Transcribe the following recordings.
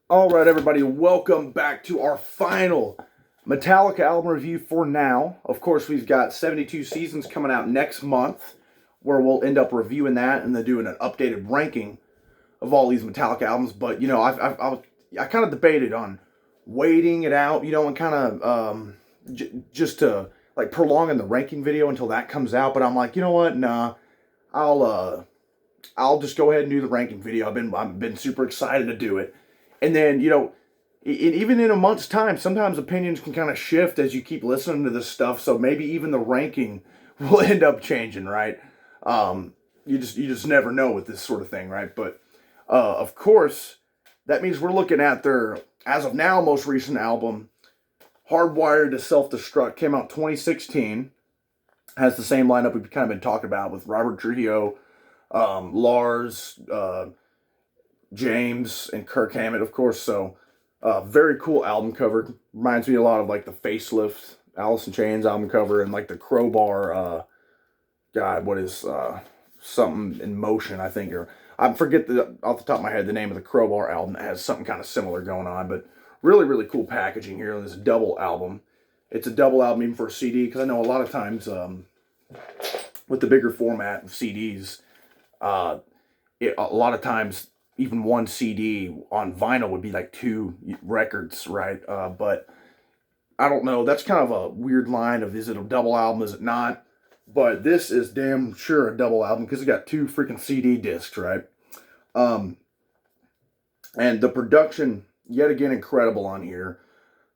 All right, everybody, welcome back to our final Metallica album review for now. Of course, we've got 72 Seasons coming out next month, where we'll end up reviewing that and then doing an updated ranking of all these Metallica albums. But, I kind of debated on waiting it out, and kind of just to like prolonging the ranking video until that comes out. But I'm like, you know what? Nah, I'll uh, I'll just go ahead and do the ranking video. I've been super excited to do it. And then, even in a month's time, sometimes opinions can kind of shift as you keep listening to this stuff. So maybe even the ranking will end up changing, right? You just never know with this sort of thing, right? But of course, that means we're looking at their, as of now, most recent album, Hardwired to Self-Destruct, came out 2016. Has the same lineup we've kind of been talking about with Robert Trujillo, Lars, James, and Kirk Hammett, of course. So, very cool album cover. Reminds me a lot of like the Facelift Alice in Chains album cover and like the Crowbar. God, what is something in motion? I think, or I forget off the top of my head the name of the Crowbar album that has something kind of similar going on. But really, really cool packaging here on this double album. It's a double album even for a CD because I know a lot of times with the bigger format of CDs, a lot of times even one CD on vinyl would be like two records, right? But I don't know. That's kind of a weird line of is it a double album, is it not? But this is damn sure a double album because it got two freaking CD discs, right? Um, and the production, yet again, incredible on here.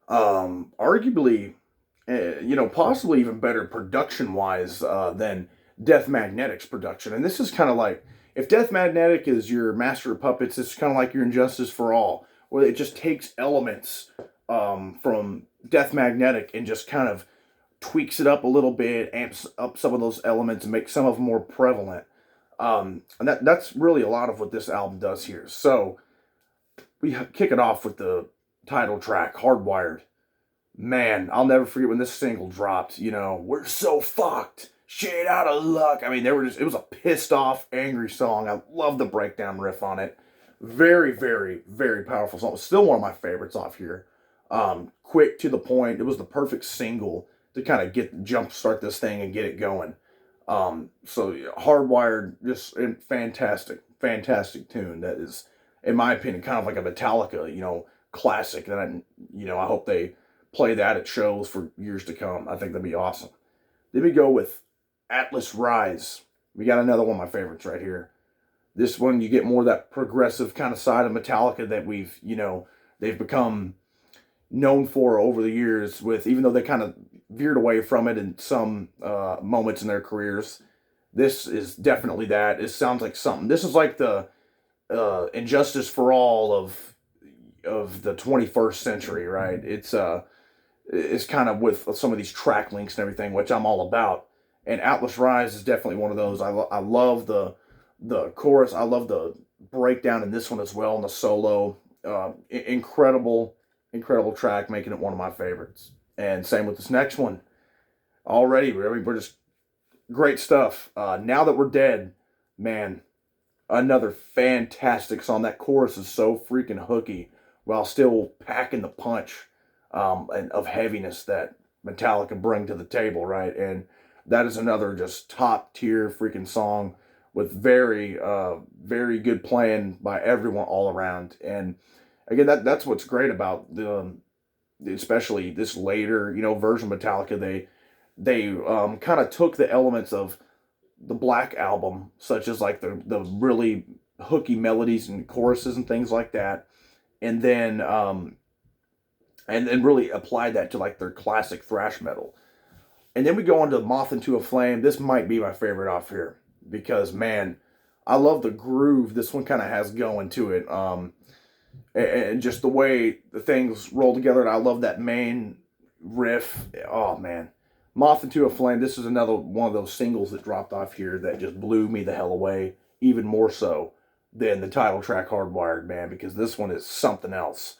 Arguably, possibly even better production-wise than Death Magnetic's production. And this is kind of like, if Death Magnetic is your Master of Puppets, it's kind of like your Injustice for All, where it just takes elements from Death Magnetic and just kind of tweaks it up a little bit, amps up some of those elements, and makes some of them more prevalent. And that's really a lot of what this album does here. So we kick it off with the title track, Hardwired. Man, I'll never forget when this single dropped. We're so fucked, shit out of luck. I mean, it was a pissed off, angry song. I love the breakdown riff on it. Very, very, very powerful song. Still one of my favorites off here. Quick to the point. It was the perfect single to kind of jump start this thing and get it going. So Hardwired, just a fantastic, fantastic tune. That is, in my opinion, kind of like a Metallica, classic. That I hope they play that at shows for years to come. I think that'd be awesome. Then we go with Atlas Rise. We got another one of my favorites right here. This one, you get more of that progressive kind of side of Metallica that they've become known for over the years with, even though they kind of veered away from it in some moments in their careers. This is definitely that. It sounds like something. This is like the Injustice for All of the 21st century, right? It's kind of with some of these track links and everything, which I'm all about. And Atlas Rise is definitely one of those. I love the chorus. I love the breakdown in this one as well, and the solo. Incredible, incredible track, making it one of my favorites. And same with this next one. Already, we're just great stuff. Now That We're Dead, man, another fantastic song. That chorus is so freaking hooky while still packing the punch and of heaviness that Metallica bring to the table, right? And that is another just top tier freaking song with very, very good playing by everyone all around. And again, that's what's great about especially this later, version of Metallica. They kind of took the elements of the Black Album, such as like the really hooky melodies and choruses and things like that, and then really applied that to like their classic thrash metal. And then we go on to Moth into a Flame. This might be my favorite off here because, man, I love the groove this one kind of has going to it. And just the way the things roll together. And I love that main riff. Oh, man. Moth into a Flame. This is another one of those singles that dropped off here that just blew me the hell away. Even more so than the title track Hardwired, man, because this one is something else.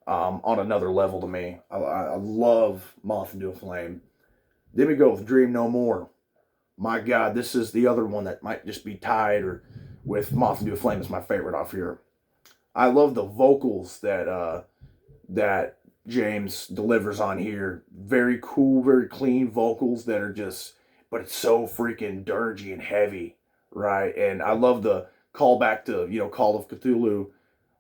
On another level to me. I love Moth into a Flame. Then we go with Dream No More. My God, this is the other one that might just be tied or with Moth into a Flame is my favorite off here. I love the vocals that James delivers on here. Very cool, very clean vocals that are just, but it's so freaking dirgy and heavy, right? And I love the callback to, Call of Cthulhu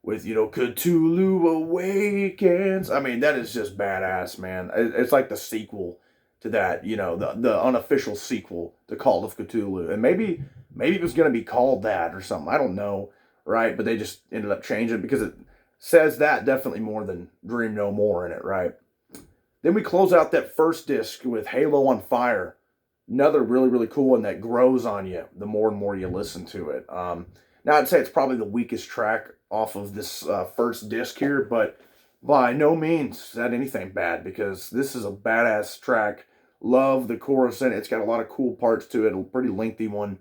with, Cthulhu Awakens. I mean, that is just badass, man. It's like the sequel to that, the unofficial sequel to Call of Cthulhu. And maybe it was going to be called that or something. I don't know, right? But they just ended up changing it because it says that definitely more than Dream No More in it, right? Then we close out that first disc with Halo on Fire. Another really, really cool one that grows on you the more and more you listen to it. Now, I'd say it's probably the weakest track off of this first disc here, but by no means is that anything bad because this is a badass track. Love the chorus in it. It's got a lot of cool parts to it, a pretty lengthy one.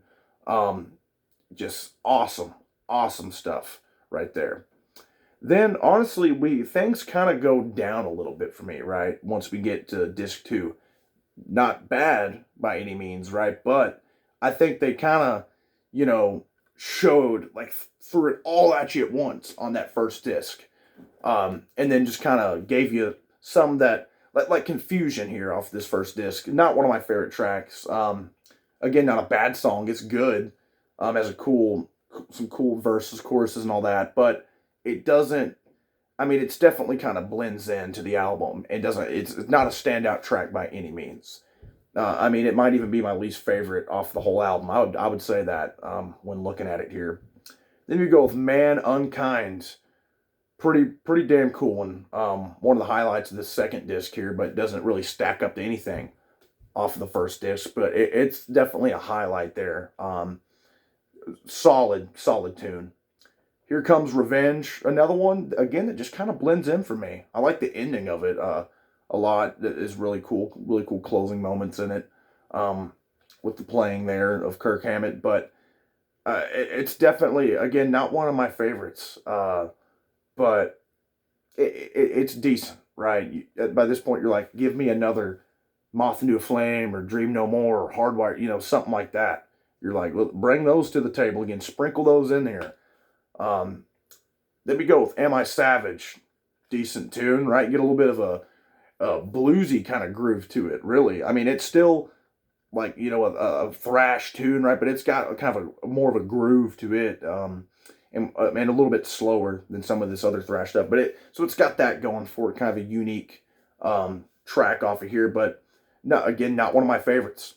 Just awesome, awesome stuff right there. Then, honestly, things kind of go down a little bit for me, right? Once we get to disc 2. Not bad by any means, right? But I think they kind of, showed, like, threw it all at you at once on that first disc. And then just kind of gave you some that, like Confusion here off this first disc. Not one of my favorite tracks. Again, not a bad song. It's good. Has some cool verses, choruses, and all that. But it doesn't, it's definitely kind of blends into the album. It's not a standout track by any means. It might even be my least favorite off the whole album. I would say that when looking at it here. Then you go with Man Unkind. Pretty damn cool one. One of the highlights of this second disc here, but it doesn't really stack up to anything off of the first disc. But it's definitely a highlight there. Solid tune. Here Comes Revenge, another one, again, that just kind of blends in for me. I like the ending of it a lot. It is really cool closing moments in it with the playing there of Kirk Hammett. But it's definitely, again, not one of my favorites. But it's decent, right? By this point, you're like, give me another Moth into a Flame or Dream No More or Hardwired, something like that. You're like, well, bring those to the table again. Sprinkle those in there. Then we go with Am I Savage? Decent tune, right? Get a little bit of a bluesy kind of groove to it, really. It's still like, a thrash tune, right? But it's got kind of more of a groove to it, and a little bit slower than some of this other thrash stuff. But it's got that going for it, kind of a unique track off of here. But no, again, not one of my favorites.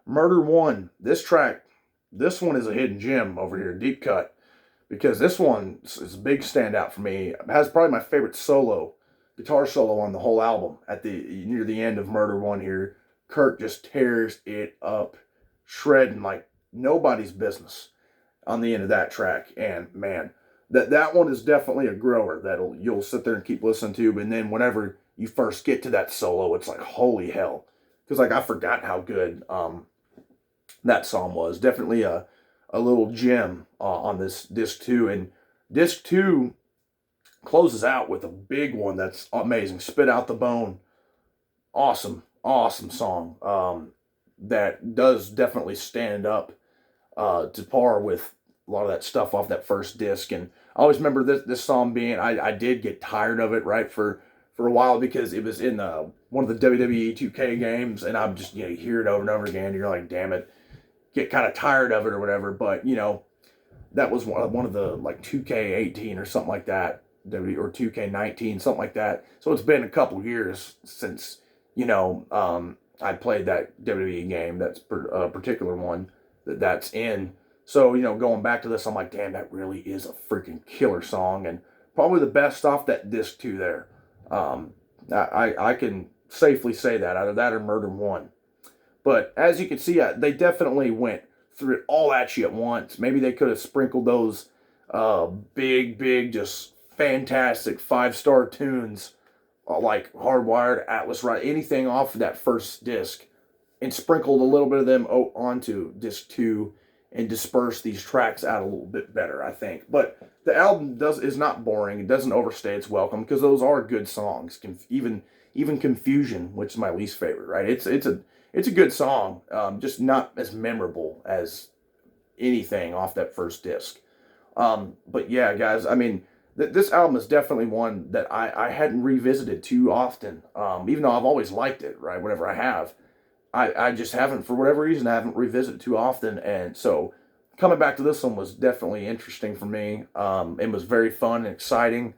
Murder One. This one is a hidden gem over here, deep cut. Because this one is a big standout for me. It has probably my favorite guitar solo on the whole album. Near the end of Murder One here, Kirk just tears it up, shredding like nobody's business on the end of that track. And man, that one is definitely a grower you'll sit there and keep listening to. And then whenever you first get to that solo, it's like, holy hell. Because I forgot how good that song was. Definitely a little gem on this disc 2. And disc 2 closes out with a big one that's amazing. Spit Out the Bone. Awesome song. That does definitely stand up to par with a lot of that stuff off that first disc. And I always remember this song being, I did get tired of it, right, for a while because it was in one of the WWE 2K games, and I'm just, you hear it over and over again, and you're like, damn it, get kind of tired of it or whatever. But, that was one of the, like, 2K18 or something like that, or 2K19, something like that. So it's been a couple years since, I played that WWE game, that's a particular one that's in. So, going back to this, I'm like, damn, that really is a freaking killer song, and probably the best off that disc 2 there. I can safely say that, either that or Murder One. But as you can see, they definitely went through it all at you at once. Maybe they could have sprinkled those big, just fantastic 5-star tunes like Hardwired, Atlas Ride, anything off of that first disc, and sprinkled a little bit of them onto disc 2 and disperse these tracks out a little bit better, I think. But the album is not boring. It doesn't overstay its welcome because those are good songs. Even Confusion, which is my least favorite, right? It's a good song, just not as memorable as anything off that first disc. But yeah, guys, This album is definitely one that I hadn't revisited too often. Even though I've always liked it, right? Whenever I have, I just haven't, for whatever reason, I haven't revisited too often. And so coming back to this one was definitely interesting for me. It was very fun and exciting.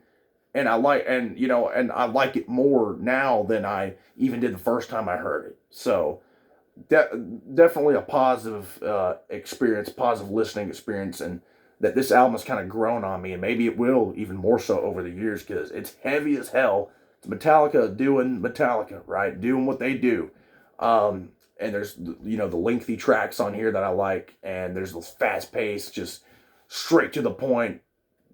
And and I like it more now than I even did the first time I heard it. So definitely a positive experience, positive listening experience, and that this album has kind of grown on me, and maybe it will even more so over the years because it's heavy as hell. It's Metallica doing Metallica, right? Doing what they do. And there's the lengthy tracks on here that I like, and there's those fast paced, just straight to the point,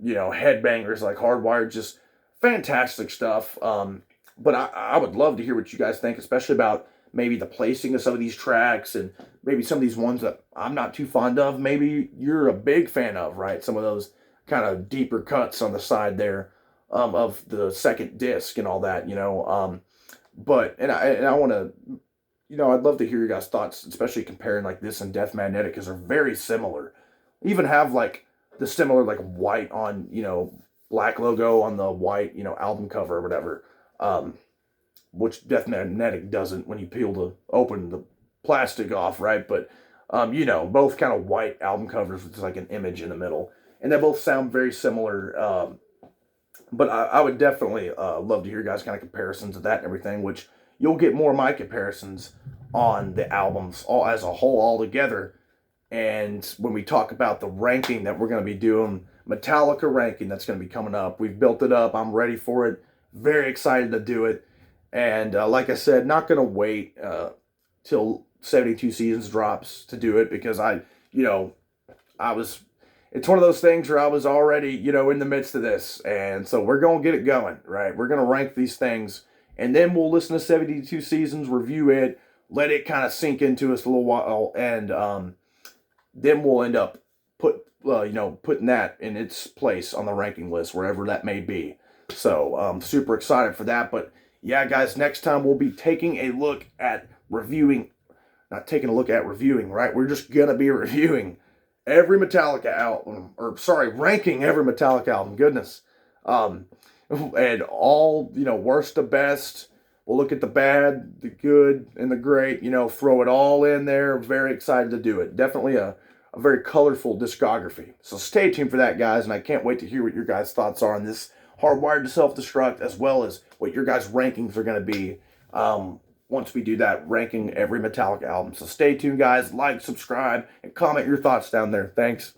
headbangers like Hardwired, just fantastic stuff. But I would love to hear what you guys think, especially about maybe the placing of some of these tracks and maybe some of these ones that I'm not too fond of. Maybe you're a big fan of, right? Some of those kind of deeper cuts on the side there of the second disc and all that, But and I want to, I'd love to hear your guys' thoughts, especially comparing like this and Death Magnetic, because they're very similar. Even have like the similar like white on black logo on the white album cover or whatever. Which Death Magnetic doesn't when you open the plastic off, right? But both kind of white album covers with like an image in the middle, and they both sound very similar. But I would definitely love to hear you guys kind of comparisons of that and everything, which you'll get more of my comparisons on the albums all as a whole, all together. And when we talk about the ranking that we're going to be doing, Metallica ranking that's going to be coming up, we've built it up. I'm ready for it. Very excited to do it. And like I said, not going to wait till 72 Seasons drops to do it because it's one of those things where I was already, in the midst of this. And so we're going to get it going, right? We're going to rank these things and then we'll listen to 72 Seasons, review it, let it kind of sink into us a little while. And then we'll end up putting that in its place on the ranking list, wherever that may be. So I'm super excited for that. But yeah, guys, next time we'll be taking a look at reviewing, not taking a look at reviewing, right? We're just going to be reviewing every Metallica album, ranking every Metallica album, goodness. And all, worst to best. We'll look at the bad, the good, and the great, throw it all in there. Very excited to do it. Definitely a very colorful discography. So stay tuned for that, guys, and I can't wait to hear what your guys' thoughts are on this Hardwired to Self-Destruct, as well as what your guys' rankings are going to be once we do that, ranking every Metallica album. So stay tuned, guys. Like, subscribe, and comment your thoughts down there. Thanks.